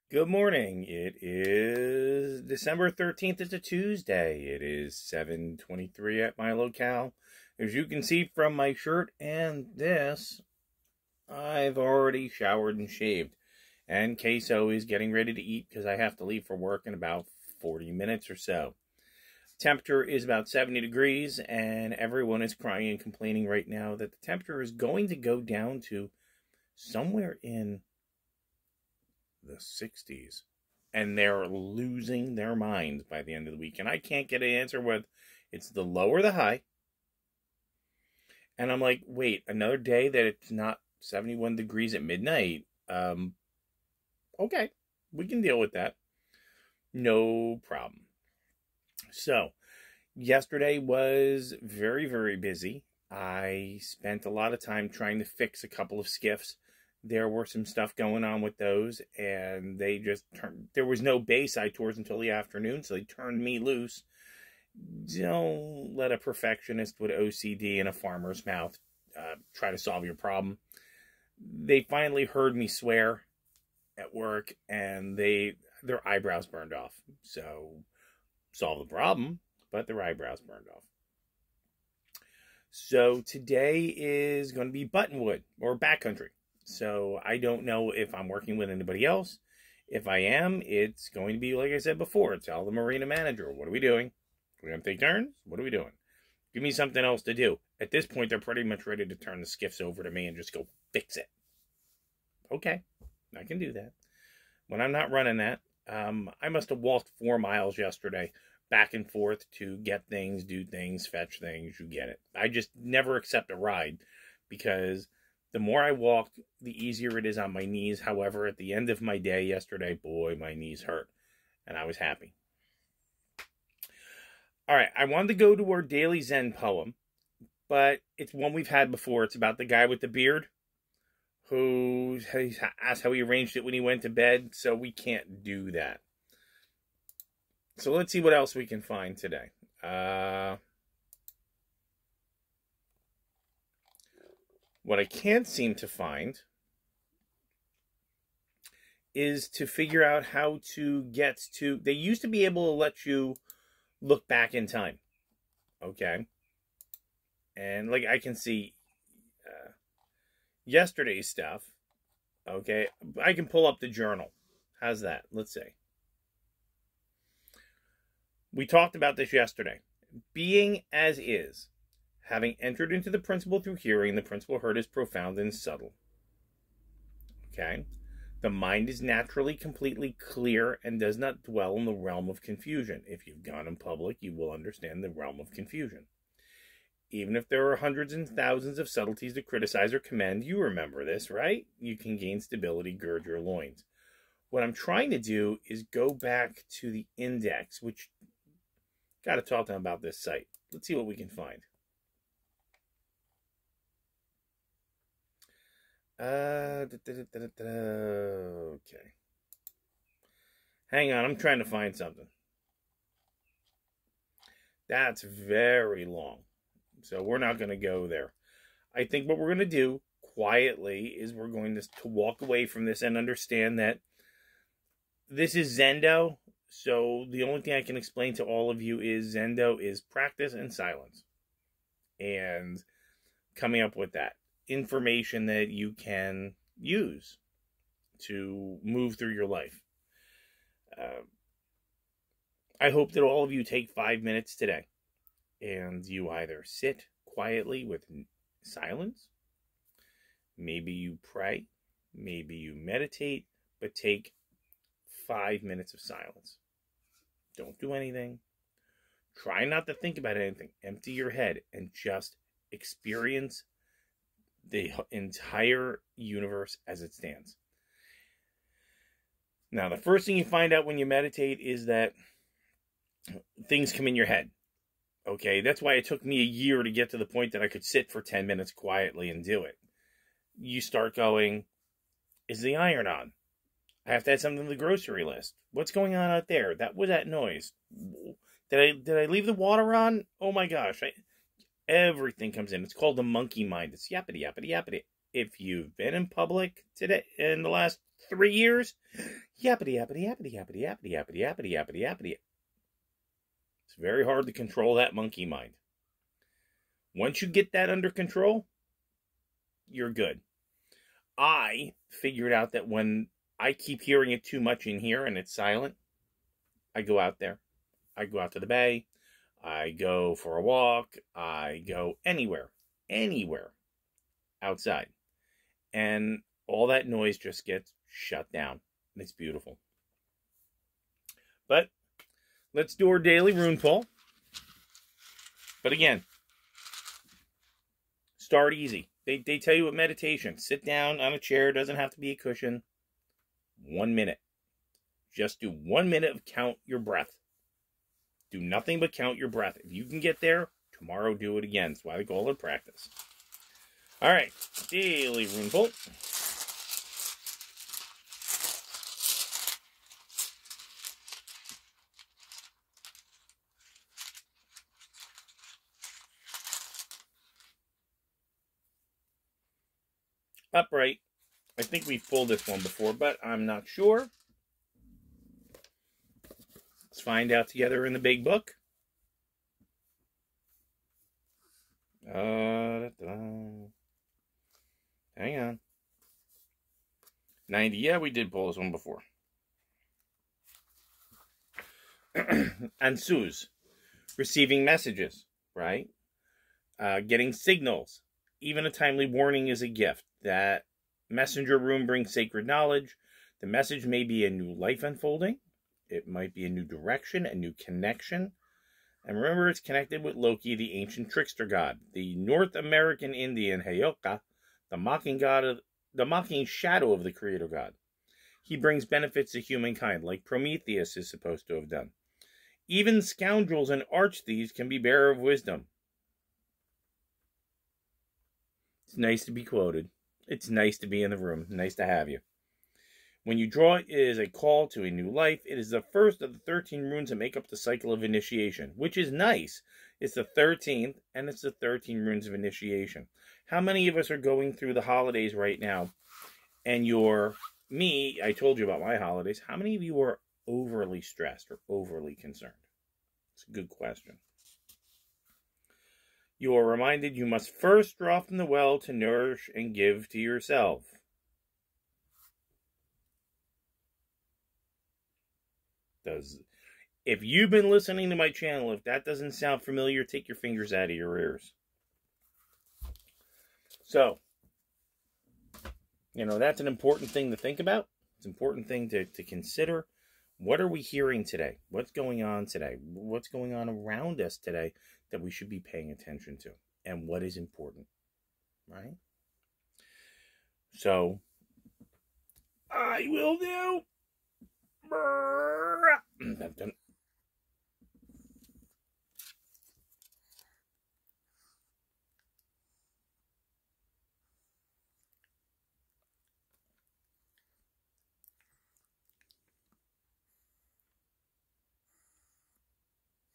Good morning. It is December 13th. It's a Tuesday. It is 7:23 at my locale. As you can see from my shirt and this, I've already showered and shaved. And Queso is getting ready to eat because I have to leave for work in about 40 minutes or so. Temperature is about 70 degrees, and everyone is crying and complaining right now that the temperature is going to go down to somewhere in the 60s, and they're losing their minds by the end of the week. And I can't get an answer whether it's the low or the high. And I'm like, wait, another day that it's not 71 degrees at midnight. Okay, we can deal with that. No problem. So, yesterday was very, very busy. I spent a lot of time trying to fix a couple of skiffs. There were some stuff going on with those, and they just turned. There was no Bayside tours until the afternoon, so they turned me loose. Don't let a perfectionist with OCD and a farmer's mouth try to solve your problem. They finally heard me swear at work, and their eyebrows burned off. So, solve the problem, but their eyebrows burned off. So today is going to be Buttonwood or backcountry. So I don't know if I'm working with anybody else. If I am, it's going to be, like I said before, tell the marina manager, what are we doing? We're going to take turns? What are we doing? Give me something else to do. At this point, they're pretty much ready to turn the skiffs over to me and just go fix it. Okay, I can do that. When I'm not running that, I must have walked 4 miles yesterday, back and forth to get things, do things, fetch things, you get it. I just never accept a ride because the more I walk, the easier it is on my knees. However, at the end of my day yesterday, boy, my knees hurt, and I was happy. All right, I wanted to go to our daily Zen poem, but it's one we've had before. It's about the guy with the beard who asked how he arranged it when he went to bed, so we can't do that. So let's see what else we can find today. What I can't seem to find is to figure out how to get to... They used to be able to let you look back in time. Okay? And like I can see yesterday's stuff. Okay? I can pull up the journal. How's that? Let's see. We talked about this yesterday. Being as is. Having entered into the principle through hearing, the principle heard is profound and subtle. Okay? The mind is naturally completely clear and does not dwell in the realm of confusion. If you've gone in public, you will understand the realm of confusion. Even if there are hundreds and thousands of subtleties to criticize or commend, you remember this, right? You can gain stability, gird your loins. What I'm trying to do is go back to the index, which got to talk to them about this site. Let's see what we can find. Okay. Hang on, I'm trying to find something. That's very long. So we're not going to go there. I think what we're going to do quietly is we're going to walk away from this and understand that this is Zendo. So the only thing I can explain to all of you is Zendo is practice and silence. And coming up with that information that you can use to move through your life. I hope that all of you take 5 minutes today and you either sit quietly with silence, maybe you pray, maybe you meditate, but take 5 minutes of silence. Don't do anything. Try not to think about anything. Empty your head and just experience the entire universe as it stands. Now, the first thing you find out when you meditate is that things come in your head. Okay, that's why it took me a year to get to the point that I could sit for 10 minutes quietly and do it. You start going, is the iron on? I have to add something to the grocery list. What's going on out there? That was that noise. Did I leave the water on? Oh my gosh. Everything comes in. It's called the monkey mind. It's yappity, yappity, yappity. If you've been in public today, in the last 3 years, yappity, yappity, yappity, yappity, yappity, yappity, yappity, yappity, yappity. It's very hard to control that monkey mind. Once you get that under control, you're good. I figured out that when I keep hearing it too much in here and it's silent, I go out there. I go out to the bay. I go for a walk. I go anywhere outside. And all that noise just gets shut down. And it's beautiful. But let's do our daily rune pull. But again, start easy. They tell you with meditation, sit down on a chair. Doesn't have to be a cushion. 1 minute. Just do 1 minute of count your breath. Do nothing but count your breath. If you can get there, tomorrow do it again. That's why they call it practice. All right, daily rune pull. Upright. I think we've pulled this one before, but I'm not sure. Let's find out together in the big book. Hang on. 90. Yeah, we did pull this one before. Ansuz. Receiving messages, right? Getting signals. Even a timely warning is a gift. That messenger rune brings sacred knowledge. The message may be a new life unfolding. It might be a new direction, a new connection. And remember, it's connected with Loki, the ancient trickster god, the North American Indian Heyoka, the mocking shadow of the creator god. He brings benefits to humankind, like Prometheus is supposed to have done. Even scoundrels and arch thieves can be bearer of wisdom. It's nice to be quoted. It's nice to be in the room. Nice to have you. When you draw, it is a call to a new life. It is the first of the 13 runes that make up the cycle of initiation, which is nice. It's the 13th, and it's the 13 runes of initiation. How many of us are going through the holidays right now, and I told you about my holidays. How many of you are overly stressed or overly concerned? It's a good question. You are reminded you must first draw from the well to nourish and give to yourself. If you've been listening to my channel, if that doesn't sound familiar, take your fingers out of your ears. So, that's an important thing to think about. It's an important thing to consider. What are we hearing today? What's going on today? What's going on around us today that we should be paying attention to? And what is important, right? So, I will do.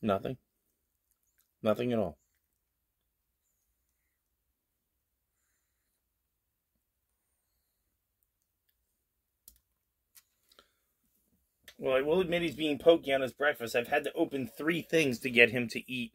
Nothing. Nothing at all. Well, I will admit he's being pokey on his breakfast. I've had to open 3 things to get him to eat.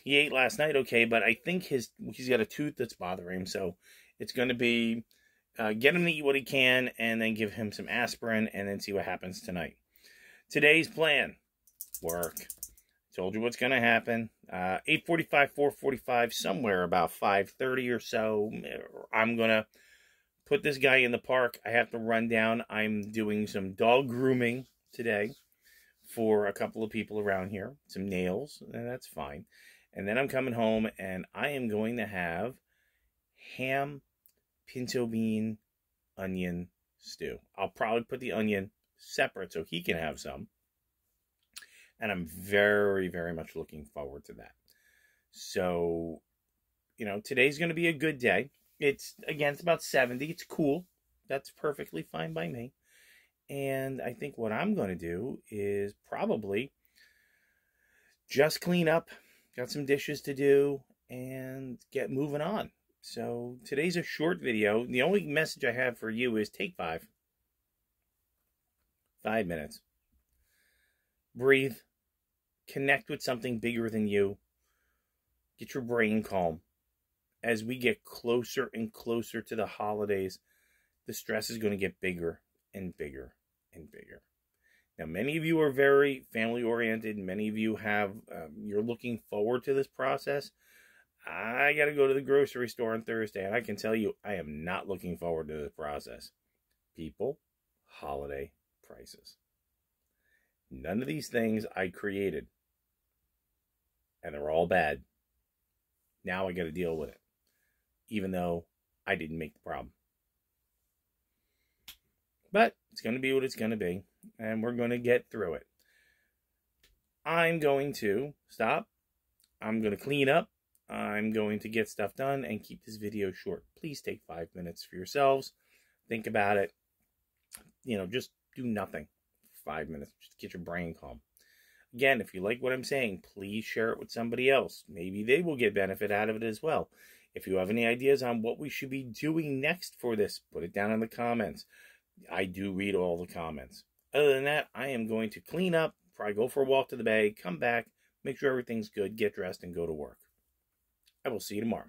He ate last night, okay, but I think he's got a tooth that's bothering him, so it's going to be get him to eat what he can, and then give him some aspirin, and then see what happens tonight. Today's plan, work. Told you what's going to happen. 8:45, 4:45, somewhere about 5:30 or so, I'm going to put this guy in the park. I have to run down. I'm doing some dog grooming today for a couple of people around here. Some nails, and that's fine. And then I'm coming home, and I am going to have ham, pinto bean, onion stew. I'll probably put the onion separate so he can have some. And I'm very, very much looking forward to that. So, today's going to be a good day. It's about 70. It's cool. That's perfectly fine by me. And I think what I'm going to do is probably just clean up. Got some dishes to do and get moving on. So today's a short video. The only message I have for you is take 5 minutes. Breathe. Connect with something bigger than you. Get your brain calm. As we get closer and closer to the holidays, the stress is going to get bigger and bigger and bigger. Now, many of you are very family oriented. Many of you you're looking forward to this process. I got to go to the grocery store on Thursday, and I can tell you, I am not looking forward to this process. People, holiday prices. None of these things I created, and they're all bad. Now I got to deal with it, even though I didn't make the problem. But it's going to be what it's going to be, and we're going to get through it. I'm going to stop. I'm going to clean up. I'm going to get stuff done and keep this video short. Please take 5 minutes for yourselves. Think about it. Just do nothing for 5 minutes. Just get your brain calm. Again, if you like what I'm saying, please share it with somebody else. Maybe they will get benefit out of it as well. If you have any ideas on what we should be doing next for this, put it down in the comments. I do read all the comments. Other than that, I am going to clean up, probably go for a walk to the bay, come back, make sure everything's good, get dressed, and go to work. I will see you tomorrow.